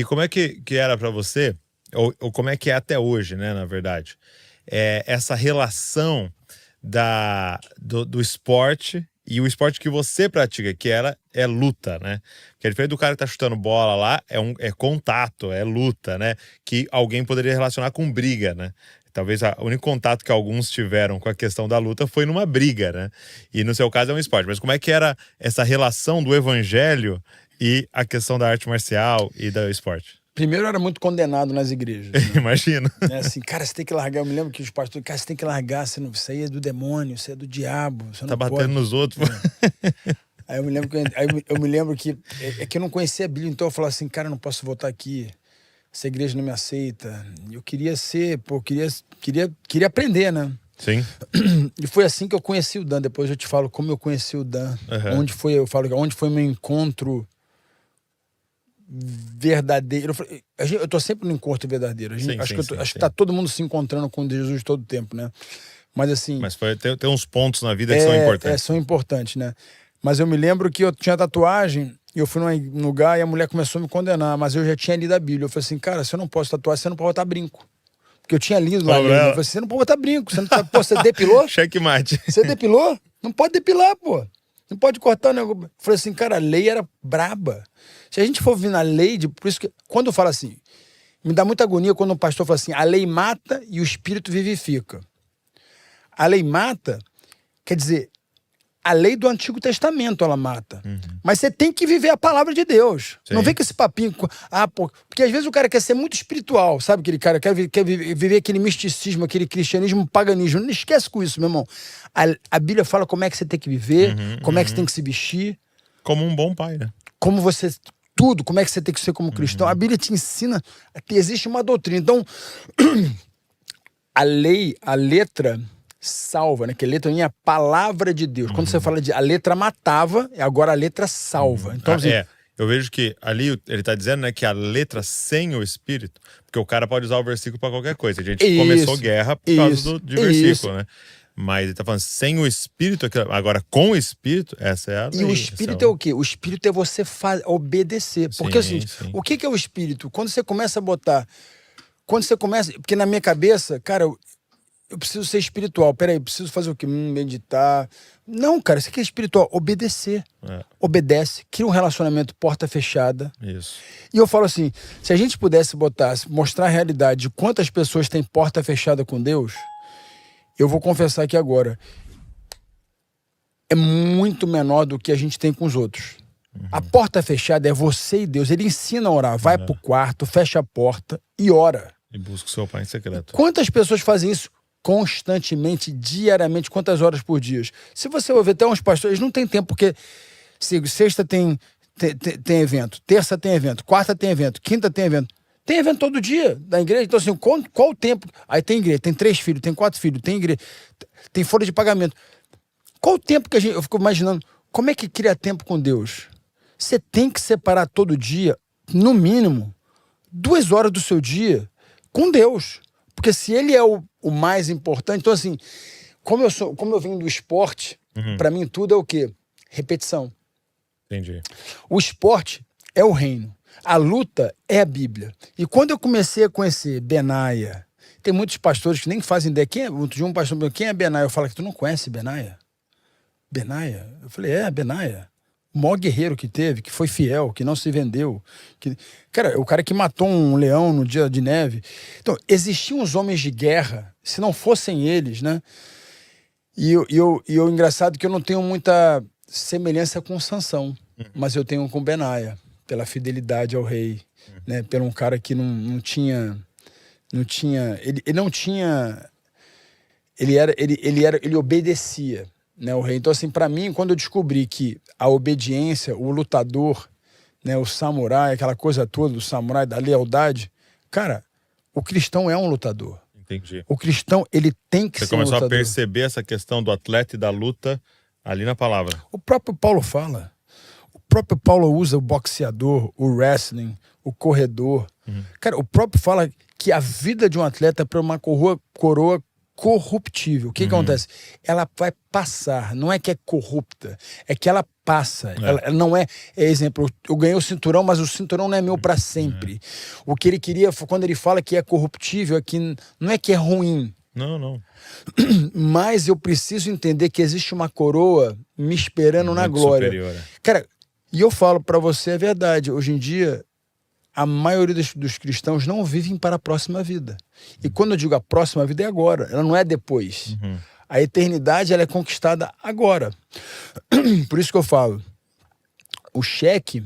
E como é que era para você, ou como é que é até hoje, né, na verdade, essa relação do esporte e o esporte que você pratica, que é luta, né? Que é diferente do cara que tá chutando bola lá, é contato, é luta, né? Que alguém poderia relacionar com briga, né? Talvez o único contato que alguns tiveram com a questão da luta foi numa briga, né? E no seu caso é um esporte. Mas como é que era essa relação do evangelho e a questão da arte marcial e do esporte? Primeiro, eu era muito condenado nas igrejas. Né? Imagino. Assim, cara, você tem que largar. Eu me lembro que os pastores, cara, você tem que largar. Isso aí é do demônio, isso é do diabo. Você Tá não batendo pode. nos outros. Aí eu me lembro que eu não conhecia a Bíblia, então eu falava assim, cara, eu não posso voltar aqui. Essa igreja não me aceita. Eu queria queria aprender, né? Sim. E foi assim que eu conheci o Dan. Depois eu te falo como eu conheci o Dan. Uhum. Onde foi meu encontro verdadeiro. Eu tô sempre no encontro verdadeiro. Acho que tá todo mundo se encontrando com Jesus todo o tempo, né? Mas assim... Mas tem uns pontos na vida que são importantes. São importantes, né? Mas eu me lembro que eu tinha tatuagem, e eu fui num lugar e a mulher começou a me condenar, mas eu já tinha lido a Bíblia. Eu falei assim, cara, se eu não posso tatuar, você não pode botar brinco. Porque eu tinha lido lá. Eu falei assim, você não pode botar brinco. Você não tá, pô, você depilou? Checkmate. Você depilou? Não pode depilar, pô. Não pode cortar o negócio. Eu falei assim, cara, a lei era braba. Se a gente for vir na lei, por isso que, quando eu falo assim, me dá muita agonia quando o pastor fala assim, a lei mata e o espírito vivifica. A lei mata, quer dizer, a lei do Antigo Testamento ela mata. Uhum. Mas você tem que viver a palavra de Deus. Sim. Não vem com esse papinho. Porque às vezes o cara quer ser muito espiritual, sabe? Aquele cara quer viver aquele misticismo, aquele cristianismo, paganismo. Não esquece com isso, meu irmão. A Bíblia fala como é que você tem que viver, como é que você tem que se vestir. Como um bom pai, né? Como você... Tudo, como é que você tem que ser como cristão. A Bíblia te ensina que existe uma doutrina. Então, a letra... salva, né? Que a letra é a palavra de Deus. Quando você fala a letra matava, agora a letra salva. Então, eu vejo que ali ele tá dizendo, né, que a letra sem o espírito, porque o cara pode usar o versículo para qualquer coisa. A gente começou guerra por causa de versículo, né? Mas ele tá falando sem o espírito, agora com o espírito, essa é a lei. E o espírito é o quê? O espírito é você obedecer. Porque assim, o que é o espírito? Quando você começa a botar... Porque na minha cabeça, cara... Eu preciso ser espiritual. Peraí, preciso fazer o quê? Meditar. Não, cara, isso aqui é espiritual. Obedecer. Obedece. Cria um relacionamento porta fechada. Isso. E eu falo assim, se a gente pudesse mostrar a realidade de quantas pessoas têm porta fechada com Deus, eu vou confessar aqui agora, é muito menor do que a gente tem com os outros. A porta fechada é você e Deus. Ele ensina a orar. Vai pro quarto, fecha a porta e ora. E busca o seu pai em secreto. Quantas pessoas fazem isso? Constantemente, diariamente, quantas horas por dia? Se você ouvir até uns pastores, não tem tempo, porque sexta tem evento, terça tem evento, quarta tem evento, quinta tem evento. Tem evento todo dia da igreja. Então, assim, qual o tempo? Aí tem igreja, tem 3 filhos, tem 4 filhos, tem igreja, tem folha de pagamento. Qual o tempo que eu fico imaginando? Como é que cria tempo com Deus? Você tem que separar todo dia, no mínimo, 2 horas do seu dia com Deus. Porque se ele é o mais importante... Então, assim, como eu venho do esporte, pra mim tudo é o quê? Repetição. Entendi. O esporte é o reino. A luta é a Bíblia. E quando eu comecei a conhecer Benaia, tem muitos pastores que nem fazem ideia. Um pastor, quem é Benaia? Eu falo que tu não conhece Benaia? Benaia? Eu falei, Benaia. O maior guerreiro que teve, que foi fiel, que não se vendeu. Cara, o cara que matou um leão no dia de neve. Então, existiam os homens de guerra, se não fossem eles, né? E o engraçado é que eu não tenho muita semelhança com Sansão, mas eu tenho com Benaia, pela fidelidade ao rei, né? Pelo um cara que não tinha... Ele não tinha... Ele obedecia. Né, o rei. Então, assim, para mim, quando eu descobri que a obediência, o lutador, né, o samurai, aquela coisa toda do samurai, da lealdade, cara, o cristão é um lutador. Entendi. O cristão, ele tem que ser um lutador. Você começou a perceber essa questão do atleta e da luta ali na palavra. O próprio Paulo fala. O próprio Paulo usa o boxeador, o wrestling, o corredor. Cara, o próprio fala que a vida de um atleta é para uma coroa corruptível. O que acontece? Ela vai passar, não é que é corrupta, é que ela passa. Ela não é, exemplo, eu ganhei o cinturão, mas o cinturão não é meu para sempre. O que ele queria, quando ele fala que é corruptível, é que não é que é ruim. Não. Mas eu preciso entender que existe uma coroa me esperando na glória. Superior. Cara, e eu falo para você a verdade, hoje em dia a maioria dos cristãos não vivem para a próxima vida. E quando eu digo a próxima vida é agora, ela não é depois. A eternidade ela é conquistada agora. Por isso que eu falo, o cheque,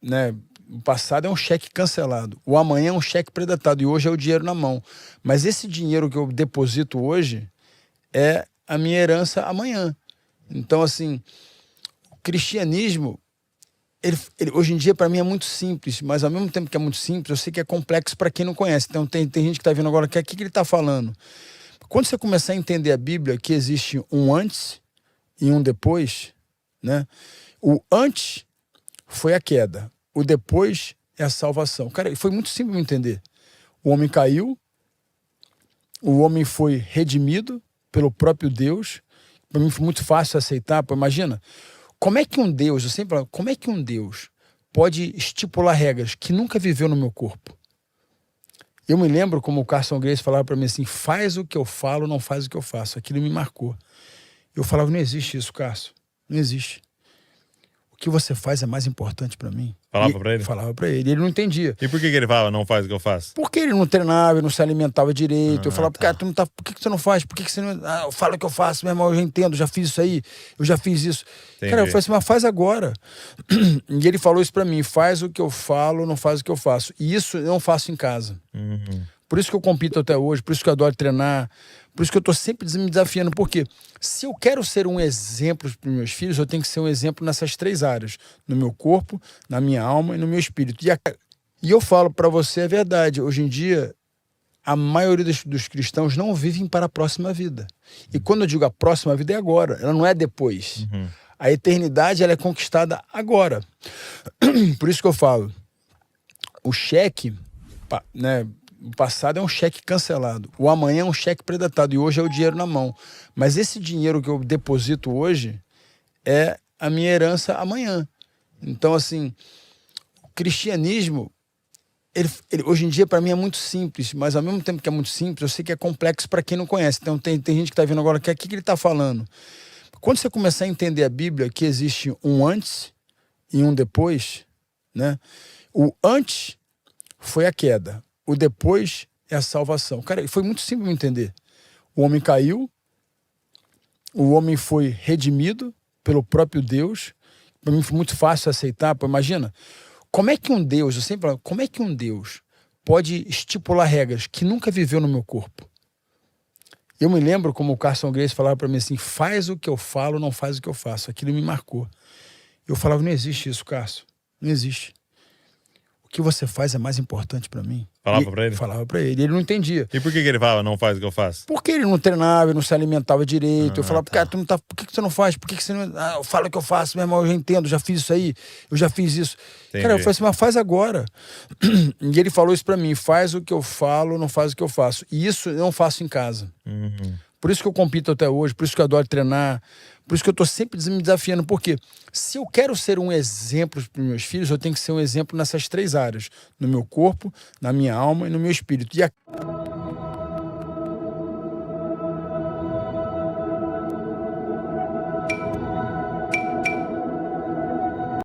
né, o passado é um cheque cancelado, o amanhã é um cheque predatado e hoje é o dinheiro na mão. Mas esse dinheiro que eu deposito hoje é a minha herança amanhã. Então, assim, o cristianismo, ele hoje em dia, para mim, é muito simples, mas ao mesmo tempo que é muito simples, eu sei que é complexo para quem não conhece. Então, tem gente que está vendo agora, o que ele está falando? Quando você começar a entender a Bíblia, que existe um antes e um depois, né? O antes foi a queda, o depois é a salvação. Cara, foi muito simples de entender. O homem caiu, o homem foi redimido pelo próprio Deus. Para mim foi muito fácil aceitar. Pô, imagina, como é que um Deus, eu sempre falo, como é que um Deus pode estipular regras que nunca viveu no meu corpo? Eu me lembro como o Carson Grace falava para mim assim, faz o que eu falo, não faz o que eu faço. Aquilo me marcou. Eu falava, não existe isso, Carson. Não existe. O que você faz é mais importante para mim. Falava para ele? Falava para ele. Ele não entendia. E por que ele falava, não faz o que eu faço? Porque ele não treinava, ele não se alimentava direito. Eu falava, cara, tu não tá, por que você não faz? Por que você não... eu falo o que eu faço, meu irmão, eu já entendo, já fiz isso aí, eu já fiz isso. Entendi. Cara, eu falei assim, mas faz agora. E ele falou isso para mim, faz o que eu falo, não faz o que eu faço. E isso eu não faço em casa. Por isso que eu compito até hoje, por isso que eu adoro treinar, por isso que eu tô sempre me desafiando. Porque se eu quero ser um exemplo para os meus filhos, eu tenho que ser um exemplo nessas 3 áreas. No meu corpo, na minha alma e no meu espírito. E eu falo para você a verdade. Hoje em dia, a maioria dos cristãos não vivem para a próxima vida. E quando eu digo a próxima vida é agora, ela não é depois. A eternidade ela é conquistada agora. Por isso que eu falo, o cheque, né, o passado é um cheque cancelado, o amanhã é um cheque predatado e hoje é o dinheiro na mão. Mas esse dinheiro que eu deposito hoje é a minha herança amanhã. Então, assim, o cristianismo, ele hoje em dia, para mim, é muito simples, mas ao mesmo tempo que é muito simples, eu sei que é complexo para quem não conhece. Então, tem gente que está vendo agora, o que ele está falando? Quando você começar a entender a Bíblia, que existe um antes e um depois, né? O antes foi a queda, o depois é a salvação. Cara, foi muito simples de entender. O homem caiu, o homem foi redimido pelo próprio Deus. Para mim foi muito fácil aceitar. Pô, imagina, como é que um Deus, eu sempre falo, como é que um Deus pode estipular regras que nunca viveu no meu corpo? Eu me lembro como o Carson Grace falava para mim assim, faz o que eu falo, não faz o que eu faço. Aquilo me marcou. Eu falava, não existe isso, Carson. Não existe. O que você faz é mais importante para mim. Falava para ele? Falava para ele. Ele não entendia. E por que ele falava, não faz o que eu faço? Porque ele não treinava, ele não se alimentava direito. Eu falava, cara, tu não tá, por que você não faz? Por que você não... eu falo o que eu faço, meu irmão, eu já entendo, já fiz isso aí, eu já fiz isso. Entendi. Cara, eu falei assim, mas faz agora. E ele falou isso para mim, faz o que eu falo, não faz o que eu faço. E isso eu não faço em casa. Por isso que eu compito até hoje, por isso que eu adoro treinar, por isso que eu tô sempre me desafiando. Porque se eu quero ser um exemplo para os meus filhos, eu tenho que ser um exemplo nessas 3 áreas. No meu corpo, na minha alma e no meu espírito.